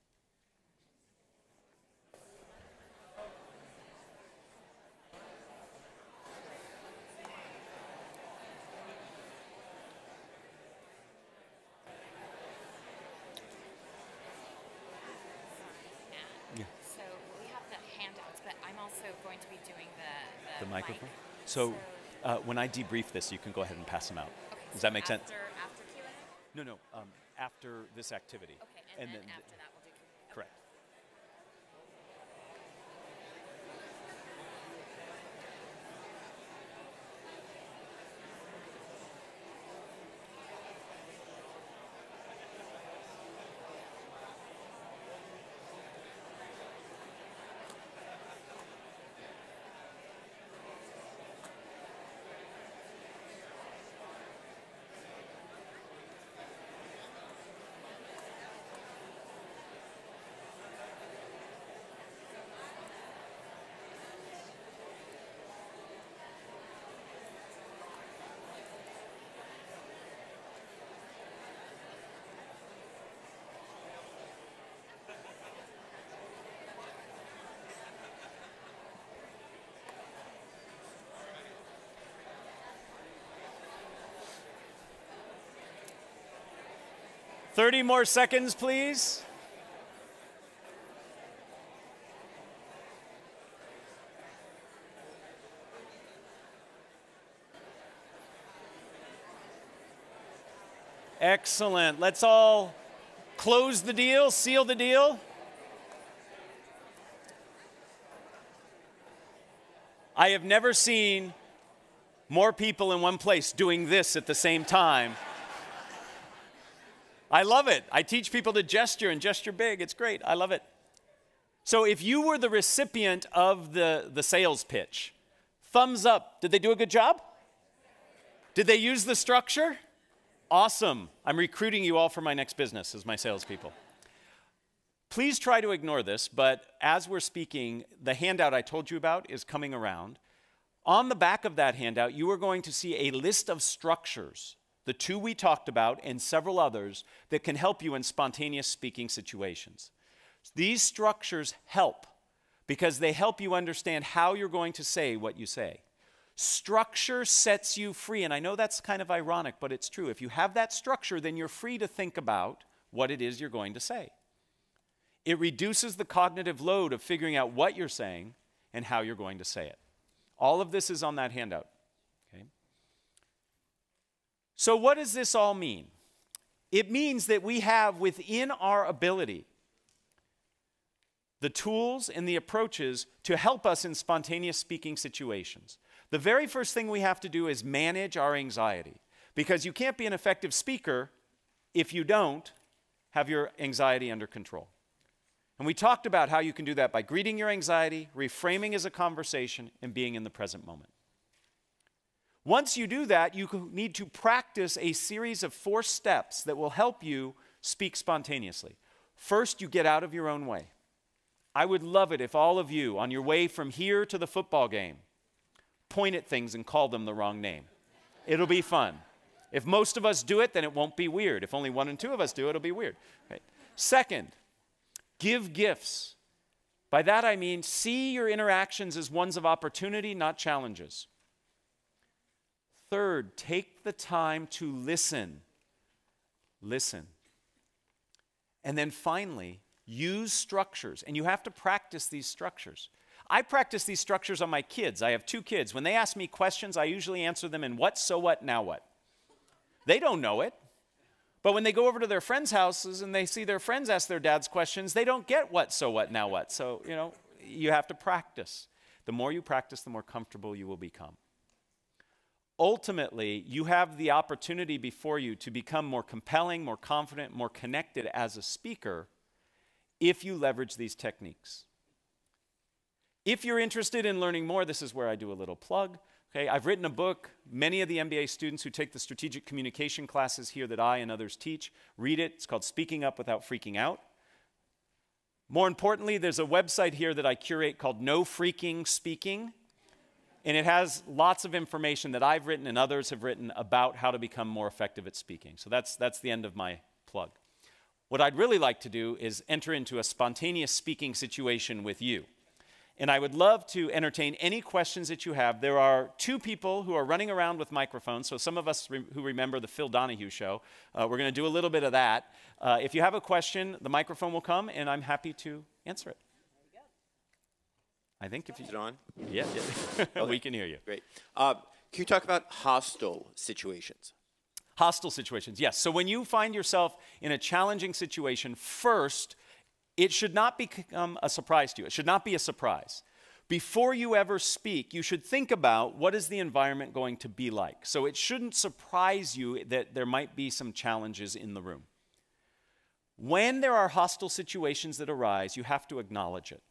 The microphone? So when I debrief this, you can go ahead and pass them out. Okay, Does that make sense? After Q&A? No, after this activity. Okay, and then after that we'll do Q&A. Correct. 30 more seconds, please. Excellent. Let's all close the deal, seal the deal. I have never seen more people in one place doing this at the same time. I love it. I teach people to gesture and gesture big. It's great. I love it. So if you were the recipient of the sales pitch, thumbs up. Did they do a good job? Did they use the structure? Awesome. I'm recruiting you all for my next business as my salespeople. Please try to ignore this, but as we're speaking, the handout I told you about is coming around. On the back of that handout, you are going to see a list of structures, the two we talked about and several others, that can help you in spontaneous speaking situations. These structures help because they help you understand how you're going to say what you say. Structure sets you free, and I know that's kind of ironic, but it's true. If you have that structure, then you're free to think about what it is you're going to say. It reduces the cognitive load of figuring out what you're saying and how you're going to say it. All of this is on that handout. Okay? So what does this all mean? It means that we have within our ability the tools and the approaches to help us in spontaneous speaking situations. The very first thing we have to do is manage our anxiety, because you can't be an effective speaker if you don't have your anxiety under control. And we talked about how you can do that by greeting your anxiety, reframing as a conversation, and being in the present moment. Once you do that, you need to practice a series of 4 steps that will help you speak spontaneously. First, you get out of your own way. I would love it if all of you, on your way from here to the football game, point at things and call them the wrong name. It'll be fun. If most of us do it, then it won't be weird. If only 1 and 2 of us do it, it'll be weird. Right? Second, give gifts. By that I mean see your interactions as ones of opportunity, not challenges. Third, take the time to listen. Listen. And then finally, use structures. And you have to practice these structures. I practice these structures on my kids. I have 2 kids. When they ask me questions, I usually answer them in what, so what, now what. They don't know it. But when they go over to their friends' houses and they see their friends ask their dads questions, they don't get what, so what, now what. So, you have to practice. The more you practice, the more comfortable you will become. Ultimately, you have the opportunity before you to become more compelling, more confident, more connected as a speaker if you leverage these techniques. If you're interested in learning more, this is where I do a little plug. Okay, I've written a book. Many of the MBA students who take the strategic communication classes here that I and others teach read it. It's called Speaking Up Without Freaking Out. More importantly, there's a website here that I curate called No Freaking Speaking, and it has lots of information that I've written and others have written about how to become more effective at speaking. So that's the end of my plug. What I'd really like to do is enter into a spontaneous speaking situation with you. And I would love to entertain any questions that you have. There are 2 people who are running around with microphones. So some of us who remember the Phil Donahue show, we're going to do a little bit of that. If you have a question, the microphone will come, and I'm happy to answer it. I think if you... Is it on? Yeah. Okay. We can hear you. Great. Can you talk about hostile situations? Hostile situations, yes. So when you find yourself in a challenging situation, first, it should not become a surprise to you. It should not be a surprise. Before you ever speak, you should think about what is the environment going to be like. So it shouldn't surprise you that there might be some challenges in the room. When there are hostile situations that arise, you have to acknowledge it.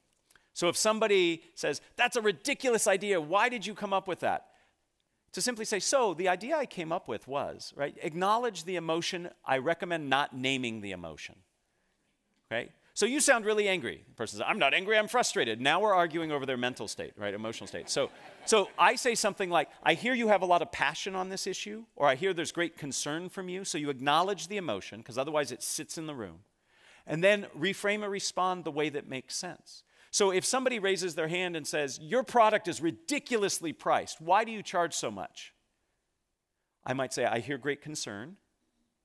So if somebody says, "That's a ridiculous idea, why did you come up with that?" To simply say, "So the idea I came up with was," right? Acknowledge the emotion. I recommend not naming the emotion. Okay? So you sound really angry. The person says, "I'm not angry, I'm frustrated." Now we're arguing over their mental state, right? Emotional state. So I say something like, "I hear you have a lot of passion on this issue," or "I hear there's great concern from you." So you acknowledge the emotion, because otherwise it sits in the room. And then reframe or respond the way that makes sense. So if somebody raises their hand and says, "Your product is ridiculously priced. Why do you charge so much?" I might say, "I hear great concern.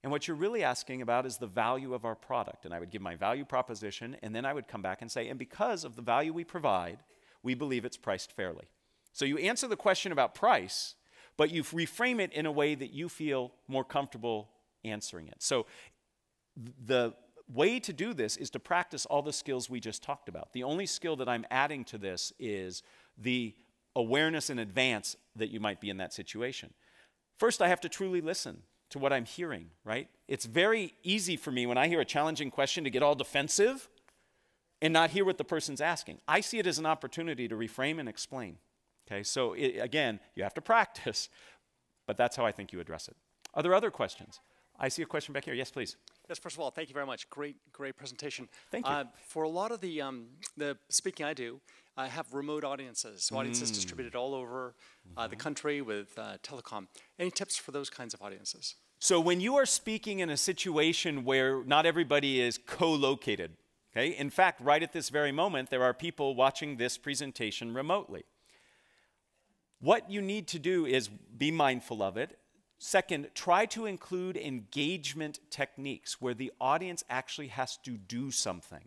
And what you're really asking about is the value of our product. And I would give my value proposition, and then I would come back and say, and because of the value we provide, we believe it's priced fairly. So you answer the question about price, but you reframe it in a way that you feel more comfortable answering it. So the way to do this is to practice all the skills we just talked about. The only skill that I'm adding to this is the awareness in advance that you might be in that situation. First, I have to truly listen to what I'm hearing, right? It's very easy for me when I hear a challenging question to get all defensive and not hear what the person's asking. I see it as an opportunity to reframe and explain. Okay, so again, you have to practice, but that's how I think you address it. Are there other questions? I see a question back here. Yes, please. Yes, first of all, thank you very much. Great presentation. Thank you. For a lot of the speaking I do, I have remote audiences, so audiences distributed all over the country with telecom. Any tips for those kinds of audiences? So when you are speaking in a situation where not everybody is co-located, okay? In fact, right at this very moment, there are people watching this presentation remotely. What you need to do is be mindful of it. Second, try to include engagement techniques where the audience actually has to do something.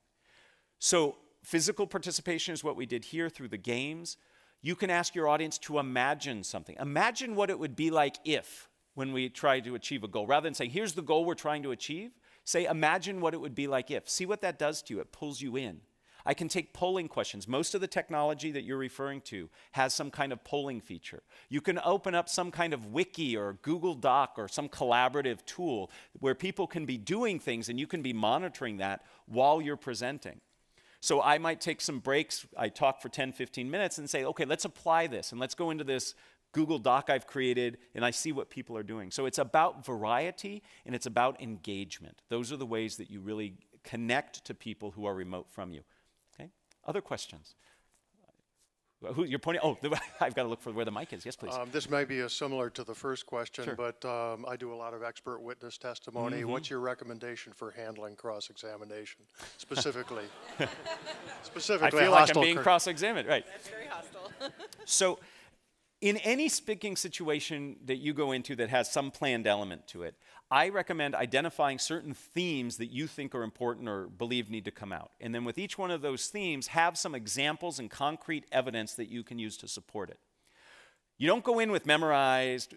So physical participation is what we did here through the games. You can ask your audience to imagine something. Imagine what it would be like if, when we try to achieve a goal. Rather than saying, here's the goal we're trying to achieve, say, imagine what it would be like if. See what that does to you. It pulls you in. I can take polling questions. Most of the technology that you're referring to has some kind of polling feature. You can open up some kind of wiki or Google Doc or some collaborative tool where people can be doing things and you can be monitoring that while you're presenting. So I might take some breaks. I talk for 10, 15 minutes and say, okay, let's apply this and let's go into this Google Doc I've created and I see what people are doing. So it's about variety and it's about engagement. Those are the ways that you really connect to people who are remote from you. Other questions? Who you're pointing? Oh, I've got to look for where the mic is. Yes, please. This may be similar to the first question, Sure. but I do a lot of expert witness testimony. What's your recommendation for handling cross-examination, specifically? I feel like I'm being cross-examined, right? That's very hostile. So in any speaking situation that you go into that has some planned element to it, I recommend identifying certain themes that you think are important or believe need to come out. And then with each one of those themes, have some examples and concrete evidence that you can use to support it. You don't go in with memorized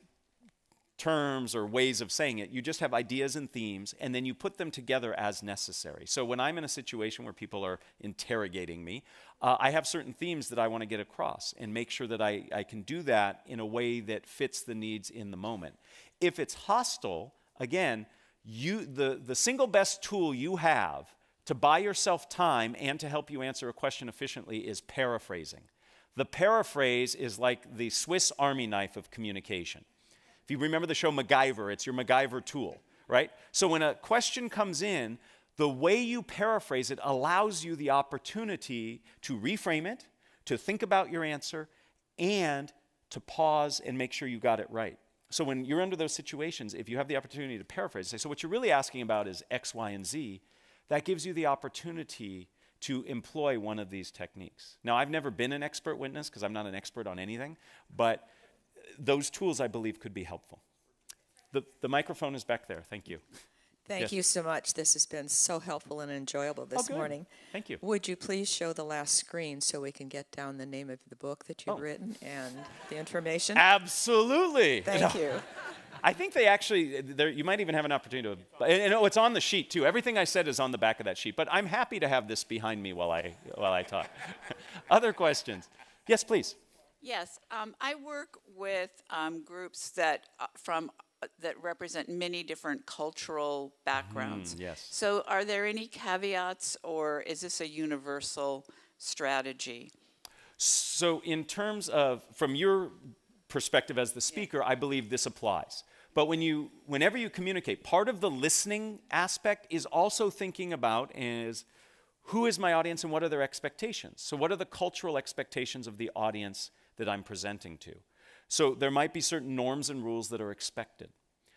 terms or ways of saying it. You just have ideas and themes, and then you put them together as necessary. So when I'm in a situation where people are interrogating me, I have certain themes that I want to get across and make sure that I can do that in a way that fits the needs in the moment. If it's hostile, again, the single best tool you have to buy yourself time and to help you answer a question efficiently is paraphrasing. The paraphrase is like the Swiss Army knife of communication. If you remember the show MacGyver, it's your MacGyver tool, right? So when a question comes in, the way you paraphrase it allows you the opportunity to reframe it, to think about your answer, and to pause and make sure you got it right. So when you're under those situations, if you have the opportunity to paraphrase, say, so what you're really asking about is X, Y, and Z, that gives you the opportunity to employ one of these techniques. Now, I've never been an expert witness because I'm not an expert on anything, but those tools, I believe, could be helpful. The microphone is back there. Thank you. Thank you so much. This has been so helpful and enjoyable this morning. Thank you. Would you please show the last screen so we can get down the name of the book that you've written and the information? Absolutely. Thank you. I think they actually, you might even have an opportunity to, and it's on the sheet too. Everything I said is on the back of that sheet, but I'm happy to have this behind me while I talk. Other questions? Yes, please. Yes, I work with groups that that represent many different cultural backgrounds. Yes. So are there any caveats, or is this a universal strategy? So in terms of, from your perspective as the speaker, I believe this applies. But whenever you communicate, part of the listening aspect is also thinking about is, who is my audience and what are their expectations? So what are the cultural expectations of the audience that I'm presenting to? So there might be certain norms and rules that are expected.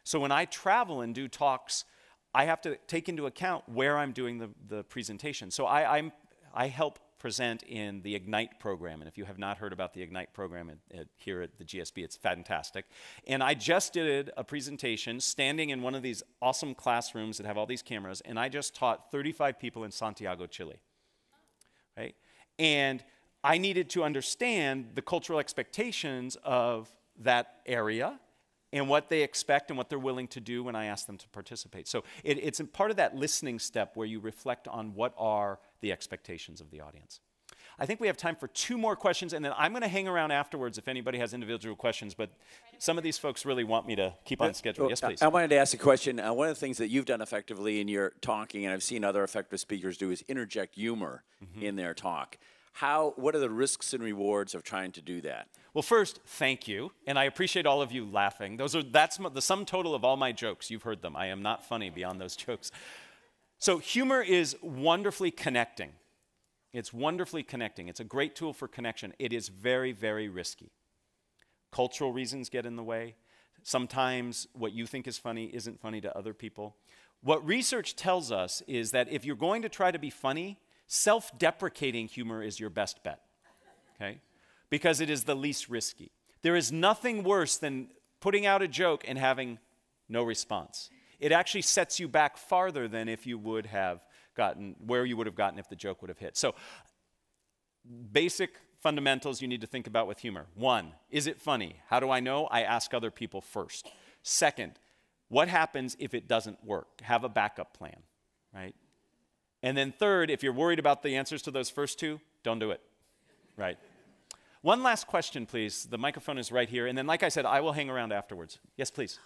So when I travel and do talks, I have to take into account where I'm doing the presentation. So I help present in the Ignite program. And if you have not heard about the Ignite program here at the GSB, it's fantastic. And I just did a presentation standing in one of these awesome classrooms that have all these cameras, and I just taught 35 people in Santiago, Chile. Right? And I needed to understand the cultural expectations of that area and what they expect and what they're willing to do when I ask them to participate. So it's a part of that listening step where you reflect on what are the expectations of the audience. I think we have time for 2 more questions, and then I'm going to hang around afterwards if anybody has individual questions, but some of these folks really want me to keep on schedule. Yes, please. I wanted to ask a question. One of the things that you've done effectively in your talking, and I've seen other effective speakers do, is interject humor in their talk. What are the risks and rewards of trying to do that? Well, first, thank you, and I appreciate all of you laughing. That's the sum total of all my jokes. You've heard them. I am not funny beyond those jokes. So humor is wonderfully connecting. It's wonderfully connecting. It's a great tool for connection. It is very, very risky. Cultural reasons get in the way. Sometimes what you think is funny isn't funny to other people. What research tells us is that if you're going to try to be funny, self-deprecating humor is your best bet, okay? Because it is the least risky. There is nothing worse than putting out a joke and having no response. It actually sets you back farther than if you would have where you would have gotten if the joke would have hit. So, basic fundamentals you need to think about with humor. 1, is it funny? How do I know? I ask other people first. 2nd, what happens if it doesn't work? Have a backup plan, right? And then 3rd, if you're worried about the answers to those first 2, don't do it, right? One last question, please. The microphone is right here. And then, like I said, I will hang around afterwards. Yes, please.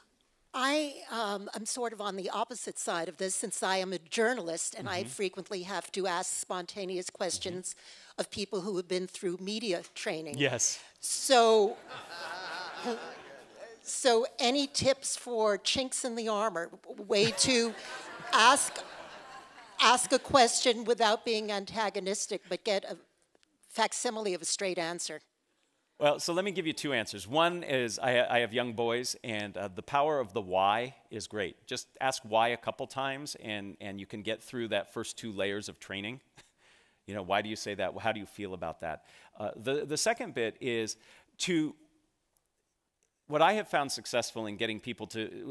I'm sort of on the opposite side of this since I am a journalist and I frequently have to ask spontaneous questions of people who have been through media training. Yes. So any tips for chinks in the armor, way to ask a question without being antagonistic but get a facsimile of a straight answer? Well, so let me give you 2 answers. One is I have young boys, and the power of the why is great. Just ask why a couple times, and you can get through that first 2 layers of training. You know, why do you say that? How do you feel about that? The second bit is what I have found successful in getting people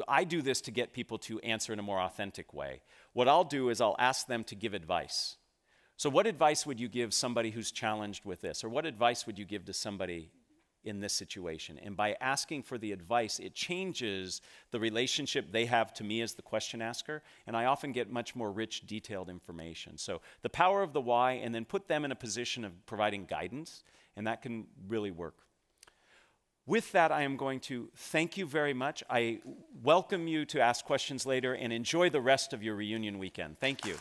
I do this to get people to answer in a more authentic way. What I'll do is I'll ask them to give advice. So what advice would you give somebody who's challenged with this? Or what advice would you give to somebody in this situation? And by asking for the advice, it changes the relationship they have to me as the question asker, and I often get much more rich, detailed information. So the power of the why, and then put them in a position of providing guidance, and that can really work. With that, I am going to thank you very much. I welcome you to ask questions later, and enjoy the rest of your reunion weekend. Thank you.